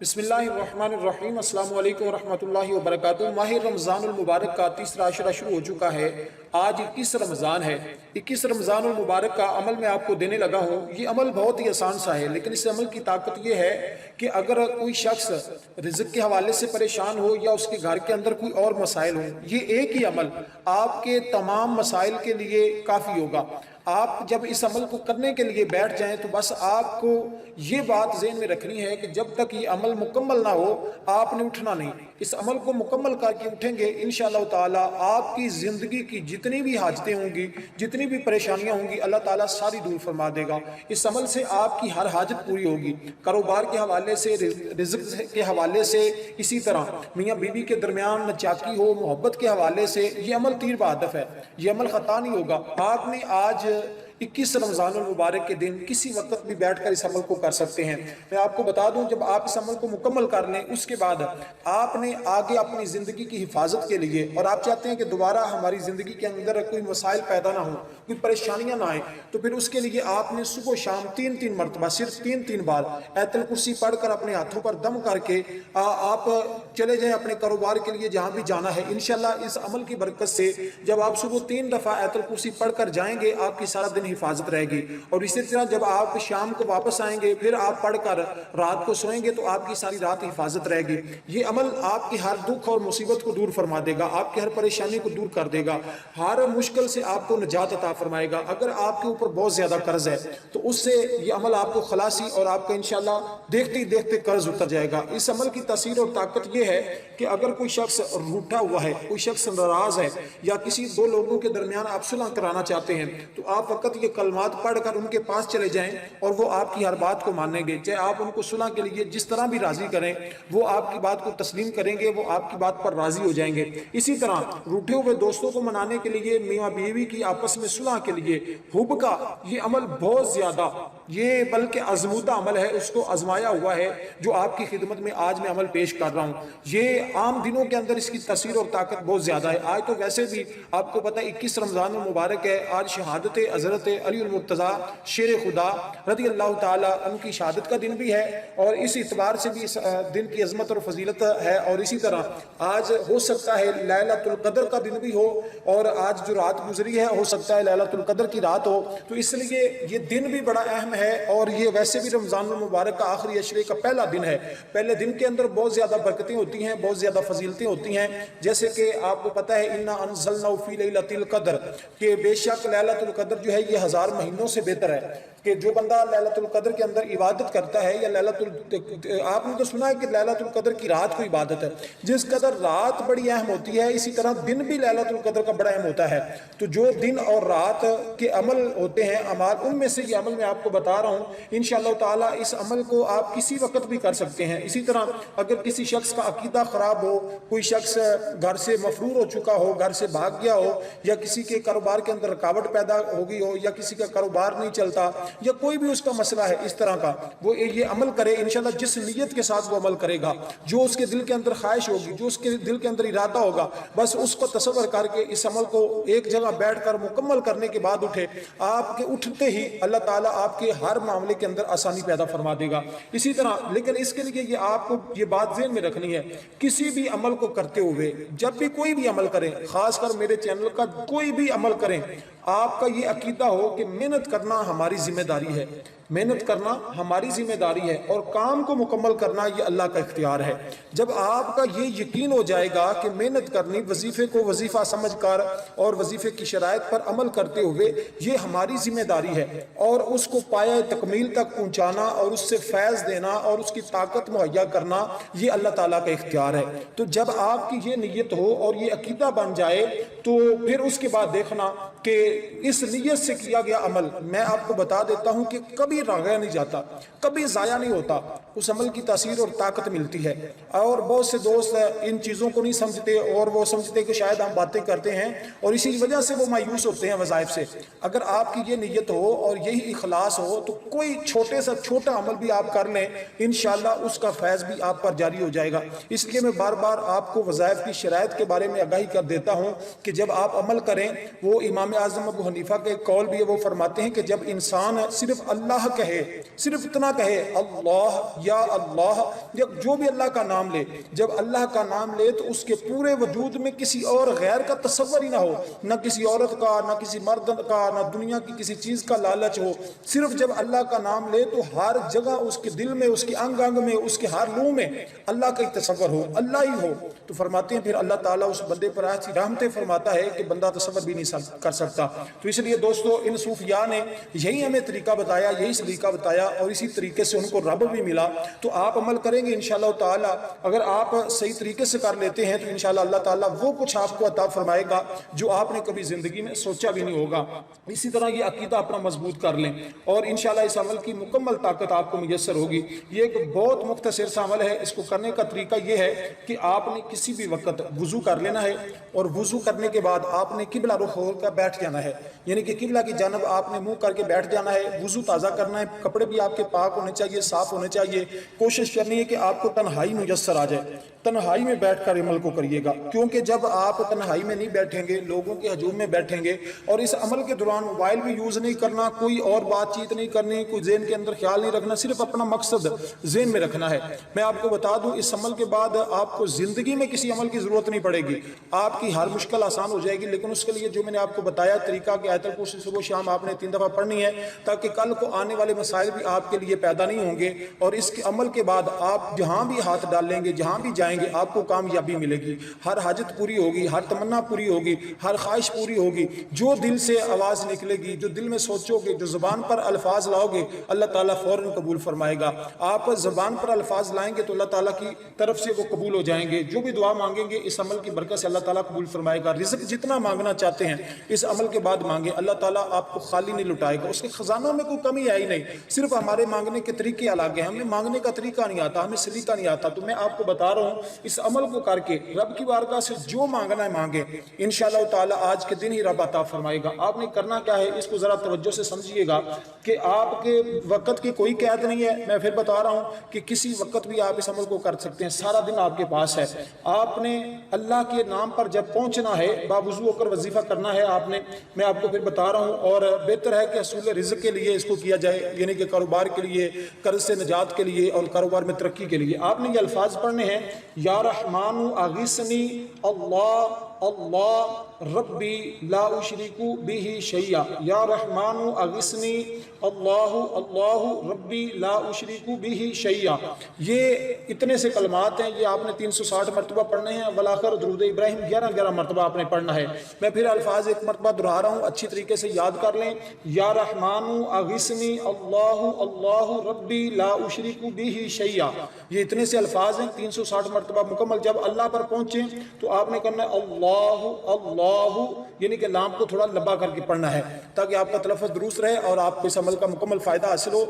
بسم اللہ الرحمن الرحیم۔ السلام علیکم ورحمۃ اللہ وبرکاتہ۔ ماہ رمضان المبارک کا تیسرا عشرہ شروع ہو چکا ہے۔ آج 21 رمضان ہے۔ 21 رمضان المبارک کا عمل میں آپ کو دینے لگا ہوں۔ یہ عمل بہت ہی آسان سا ہے، لیکن اس عمل کی طاقت یہ ہے کہ اگر کوئی شخص رزق کے حوالے سے پریشان ہو یا اس کے گھر کے اندر کوئی اور مسائل ہوں، یہ ایک ہی عمل آپ کے تمام مسائل کے لیے کافی ہوگا۔ آپ جب اس عمل کو کرنے کے لیے بیٹھ جائیں تو بس آپ کو یہ بات ذہن میں رکھنی ہے کہ جب تک یہ عمل مکمل نہ ہو آپ نے اٹھنا نہیں۔ اس عمل کو مکمل کر کے اٹھیں گے انشاءاللہ تعالیٰ آپ کی زندگی کی جتنی بھی حاجتیں ہوں گی، جتنی بھی پریشانیاں ہوں گی، اللہ تعالیٰ ساری دور فرما دے گا۔ اس عمل سے آپ کی ہر حاجت پوری ہوگی، کاروبار کے حوالے سے، رزق کے حوالے سے، اسی طرح میاں بیوی کے درمیان نچاکی ہو، محبت کے حوالے سے یہ عمل تیر بہدف ہے، یہ عمل خطا نہیں ہوگا۔ آپ نے آج 21 رمضان المبارک کے دن کسی وقت بھی بیٹھ کر اس عمل کو کر سکتے ہیں۔ میں آپ کو بتا دوں، جب آپ اس عمل کو مکمل کر لیں اس کے بعد آپ نے آگے اپنی زندگی کی حفاظت کے لیے، اور آپ چاہتے ہیں کہ دوبارہ ہماری زندگی کے اندر کوئی مسائل پیدا نہ ہوں، کوئی پریشانیاں نہ آئیں، تو پھر اس کے لیے آپ نے صبح و شام 3 مرتبہ، صرف 3 بار آیت الکرسی پڑھ کر اپنے ہاتھوں پر دم کر کے آپ چلے جائیں اپنے کاروبار کے لیے جہاں بھی جانا ہے۔ انشاءاللہ اس عمل کی برکت سے جب آپ صبح 3 دفعہ آیت الکرسی پڑھ کر جائیں گے آپ کی سارا دن حفاظت رہے گی، اور اسی طرح جب آپ شام کو واپس آئیں گے پھر آپ پڑھ کر رات کو سوئیں گے تو آپ کی ساری رات حفاظت رہے گی۔ یہ عمل آپ کی ہر دکھ اور مصیبت کو دور فرما دے گا، آپ کی ہر پریشانی کو دور کر دے گا، ہر مشکل سے آپ کو نجات عطا فرمائے گا۔ اگر آپ کے اوپر بہت زیادہ قرض ہے تو اس سے یہ عمل آپ کو خلاصی اور آپ کا انشاءاللہ دیکھتے ہی دیکھتے قرض اتر جائے گا۔ اس عمل کی تاثیر اور طاقت یہ ہے کہ اگر کوئی شخص روٹھا ہوا ہے، کوئی شخص ناراض ہے، یا کسی دو لوگوں کے درمیان آپ صلح کرانا چاہتے ہیں، تو آپ فقط یہ کلمات پڑھ کر ان کے پاس چلے جائیں اور وہ آپ کی ہر بات کو مانیں گے۔ چاہے آپ ان کو صلح کے لیے جس طرح بھی راضی کریں، وہ آپ کی بات کو تسلیم کریں گے، وہ آپ کی بات پر راضی ہو جائیں گے۔ اسی طرح روٹھے ہوئے دوستوں کو منانے کے لیے، میاں بیوی کی آپس میں صلح کے لیے حب کا یہ عمل بہت زیادہ، یہ بلکہ آزمودہ عمل ہے، اس کو آزمایا ہوا ہے جو آپ کی خدمت میں آج میں عمل پیش کر رہا ہوں۔ یہ عام دنوں کے اندر اس کی تاثیر اور طاقت بہت زیادہ ہے۔ آج تو ویسے بھی آپ کو پتہ ہے 21 رمضان المبارک ہے، آج شہادت حضرت علی المرتضیٰ شیر خدا رضی اللہ تعالیٰ عنہ کی شہادت کا دن بھی ہے، اور اس اعتبار سے بھی اس دن کی عظمت اور فضیلت ہے۔ اور اسی طرح آج ہو سکتا ہے لیلۃ القدر کا دن بھی ہو، اور آج جو رات گزری ہے ہو سکتا ہے لیلۃ القدر کی رات ہو، تو اس لیے یہ دن بھی بڑا اہم ہے۔ اور یہ ویسے بھی رمضان المبارک کا آخری عشرے کا پہلا دن ہے۔ پہلے دن کے اندر بہت زیادہ برکتیں ہوتی ہیں، بہت زیادہ فضیلتیں ہوتی ہیں، جیسے کہ آپ کو پتہ ہے انا انزلناہ فی لیلۃ القدر، کہ بے شک لیلۃ القدر جو ہے یہ 1000 مہینوں سے بہتر ہے، کہ جو بندہ لیلۃ القدر کے اندر عبادت کرتا ہے، یا آپ نے تو سنا ہے کہ لیلۃ القدر کی رات کو عبادت ہے، جس قدر رات بڑی اہم ہوتی ہے اسی طرح دن بھی لیلۃ القدر کا بڑا اہم ہوتا ہے۔ تو جو دن اور رات کے عمل ہوتے ہیں اعمال، ان میں سے یہ عمل میں آپ کو بتا رہا ہوں۔ انشاءاللہ تعالیٰ اس عمل کو آپ کسی وقت بھی کر سکتے ہیں۔ اسی طرح اگر کسی شخص کا عقیدہ خراب ہو، کوئی شخص گھر سے مفرور ہو چکا ہو، گھر سے بھاگ گیا ہو، یا کسی کے کاروبار کے اندر رکاوٹ پیدا ہو گئی ہو، یا کسی کا کاروبار نہیں چلتا، یا کوئی بھی اس کا مسئلہ ہے اس طرح کا، وہ یہ عمل کرے انشاءاللہ جس نیت کے ساتھ وہ عمل کرے گا، جو اس کے دل کے اندر خواہش ہوگی، جو اس کے دل کے اندر ارادہ ہوگا، بس اس کو تصور کر کے اس عمل کو ایک جگہ بیٹھ کر مکمل کرنے کے بعد اٹھے، آپ کے اٹھتے ہی اللہ تعالیٰ آپ کے ہر معاملے کے اندر آسانی پیدا فرما دے گا۔ اسی طرح لیکن اس کے لیے یہ آپ کو یہ بات ذہن میں رکھنی ہے، کسی بھی عمل کو کرتے ہوئے، جب بھی کوئی بھی عمل کریں، خاص کر میرے چینل کا کوئی بھی عمل کریں، آپ کا یہ عقیدہ ہو کہ محنت کرنا ہماری ذمہ داری ہے، محنت کرنا ہماری ذمہ داری ہے، اور کام کو مکمل کرنا یہ اللہ کا اختیار ہے۔ جب آپ کا یہ یقین ہو جائے گا کہ محنت کرنی، وظیفے کو وظیفہ سمجھ کر اور وظیفے کی شرائط پر عمل کرتے ہوئے یہ ہماری ذمہ داری ہے، اور اس کو پایہ تکمیل تک پہنچانا اور اس سے فیض دینا اور اس کی طاقت مہیا کرنا یہ اللہ تعالیٰ کا اختیار ہے۔ تو جب آپ کی یہ نیت ہو اور یہ عقیدہ بن جائے تو پھر اس کے بعد دیکھنا کہ اس نیت سے کیا گیا عمل، میں آپ کو بتا دیتا ہوں کہ کبھی راغیا نہیں جاتا، کبھی ضائع نہیں ہوتا، اس عمل کی تاثیر اور طاقت ملتی ہے۔ اور بہت سے دوست ان چیزوں کو نہیں سمجھتے، اور وہ سمجھتے کہ شاید ہم باتیں کرتے ہیں، اور اسی وجہ سے وہ مایوس ہوتے ہیں وظائف سے۔ اگر آپ کی یہ نیت ہو اور یہی اخلاص ہو تو کوئی چھوٹے سے چھوٹا عمل بھی آپ کر لیں، انشاءاللہ اس کا فیض بھی آپ پر جاری ہو جائے گا۔ اس لیے میں بار بار آپ کو وظائف کی شرائط کے بارے میں آگاہی کر دیتا ہوں کہ جب آپ عمل کریں، وہ امام اعظم ابو حنیفہ کے ایک قول بھی ہے، وہ فرماتے ہیں کہ جب انسان صرف اللہ کہے، صرف اتنا کہے اللہ یا اللہ، یا جو بھی اللہ کا نام لے، جب اللہ کا نام لے تو اس کے پورے وجود میں کسی اور غیر کا تصور ہی نہ ہو، نہ کسی عورت کا، نہ کسی مرد کا، نہ دنیا کی کسی چیز کا لالچ ہو، صرف جب اللہ کا نام لے تو ہر جگہ اس کے دل میں، اس کے انگ انگ میں، اس کے ہر لو میں اللہ کا ہی تصور ہو، اللہ ہی ہو۔ تو فرماتے ہیں پھر اللہ تعالیٰ اس بندے پر ایسی رحمتیں فرماتا ہے کہ بندہ تصور بھی نہیں کر سکتا۔ تو اس لیے دوستو ان صوفیاء نے یہی ہمیں طریقہ بتایا، یہی سلیقہ بتایا، اور اسی طریقے سے ان کو رب بھی ملا۔ تو آپ عمل کریں گے انشاءاللہ تعالیٰ، اگر آپ صحیح طریقے سے کر لیتے ہیں تو انشاءاللہ اللہ تعالیٰ وہ کچھ آپ کو عطا فرمائے گا جو آپ نے کبھی زندگی میں سوچا بھی نہیں ہوگا۔ اسی طرح یہ عقیدہ اپنا مضبوط کر لیں اور انشاءاللہ اس عمل کی مکمل طاقت آپ کو میسر ہوگی۔ یہ ایک بہت مختصر سا عمل ہے، اس کو کرنے کا طریقہ یہ ہے کہ آپ نے کسی بھی وقت وضو کر لینا ہے، اور وضو کرنے کے بعد آپ نے قبلہ رخ ہو کر بیٹھ جانا ہے، یعنی کہ قبلہ کی جانب آپ نے منہ کر کے بیٹھ جانا ہے۔ وضو تازہ کرنا ہے، کپڑے بھی آپ کے پاک ہونے چاہیے، صاف ہونے چاہیے۔ کوشش کرنی ہے کہ آپ کو تنہائی میسر آ جائے، تنہائی میں بیٹھ کر عمل کو کریے گا، کیونکہ جب آپ تنہائی میں نہیں بیٹھیں گے، لوگوں کے ہجوم میں بیٹھیں گے، اور اس عمل کے دوران موبائل بھی یوز نہیں کرنا، کوئی اور بات چیت نہیں کرنی، کوئی ذہن کے اندر خیال نہیں رکھنا، صرف اپنا مقصد ذہن میں رکھنا ہے۔ میں آپ کو بتا دوں اس عمل کے بعد آپ کو زندگی میں کسی عمل کی ضرورت نہیں پڑے گی، آپ کی ہر مشکل آسان ہو جائے گی۔ لیکن اس کے لیے جو میں نے آپ کو بتایا طریقہ کہ آیت الکرسی صبح شام آپ نے 3 دفعہ پڑھنی ہے، تاکہ کل کو آنے والے مسائل بھی آپ کے لیے پیدا نہیں ہوں گے، اور اس کے عمل کے بعد آپ جہاں بھی ہاتھ ڈالیں گے، جہاں بھی جائیں گے، آپ کو کامیابی ملے گی، ہر حاجت پوری ہوگی، ہر تمنا پوری ہوگی، ہر خواہش پوری ہوگی۔ جو دل سے آواز نکلے گی، جو دل میں سوچو گے، جو زبان پر الفاظ لاؤ گے، اللہ تعالیٰ فوراً قبول فرمائے گا۔ آپ زبان پر الفاظ لائیں گے تو اللہ تعالیٰ کی طرف سے وہ قبول ہو جائیں گے۔ جو بھی دعا مانگیں گے اس عمل کی برکت سے اللہ تعالیٰ قبول فرمائے گا۔ رزق جتنا مانگنا چاہتے ہیں اس عمل کے بعد مانگیں، اللہ تعالیٰ آپ کو خالی نہیں لٹائے گا، اس کے خزانوں میں کوئی کمی ہے ہی نہیں۔ صرف ہمارے مانگنے کے طریقے الگ ہیں، ہمیں مانگنے کا طریقہ نہیں آتا، ہمیں سلیقہ نہیں آتا۔ تو میں آپ کو بتا رہا ہوں اس عمل کو کر کے رب کی بارگاہ سے جو مانگنا ہے مانگیں، انشاءاللہ تعالیٰ آج کے دن ہی رب عطا فرمائے گا۔ آپ نے کرنا کیا ہے اس کو ذرا توجہ سے سمجھیے گا کہ آپ کے وقت کی کوئی قید نہیں ہے۔ میں پھر بتا رہا ہوں کہ کسی وقت بھی آپ اس عمل کو کر سکتے ہیں، سارا دن آپ کے پاس ہے۔ آپ نے اللہ کے نام پر جب پہنچنا ہے، باوضو ہو کر وظیفہ کرنا ہے آپ نے، میں آپ کو پھر بتا رہا ہوں، اور بہتر ہے کہ حصول رزق کے لیے اس کو کیا جائے، یعنی کہ کاروبار کے لیے، قرض سے نجات کے لیے، اور کاروبار میں ترقی کے لیے۔ آپ نے یہ الفاظ پڑھنے ہیں، یا رحمان اغثنی اللہ اللہ ربی لا اشرک بہ شیئا، یا رحمان اغثنی اللہ اللہ ربی لا اشرک بہ شیئا۔ یہ اتنے سے کلمات ہیں، یہ آپ نے 360 مرتبہ پڑھنے ہیں۔ والآخر درود ابراہیم 11 مرتبہ آپ نے پڑھنا ہے۔ میں پھر الفاظ ایک مرتبہ دہرا رہا ہوں، اچھی طریقے سے یاد کر لیں۔ یا رحمان اغثنی اللہ اللہ ربی لا اشرک بہ شیئا، یہ اتنے سے الفاظ ہیں، 360 مرتبہ مکمل۔ جب اللہ پر پہنچیں تو آپ نے کرنا ہے اللہ اللہ، یعنی کہ لام کو تھوڑا لمبا کر کے پڑھنا ہے تاکہ آپ کا تلفظ درست رہے اور آپ کو اس عمل کا مکمل فائدہ حاصل ہو۔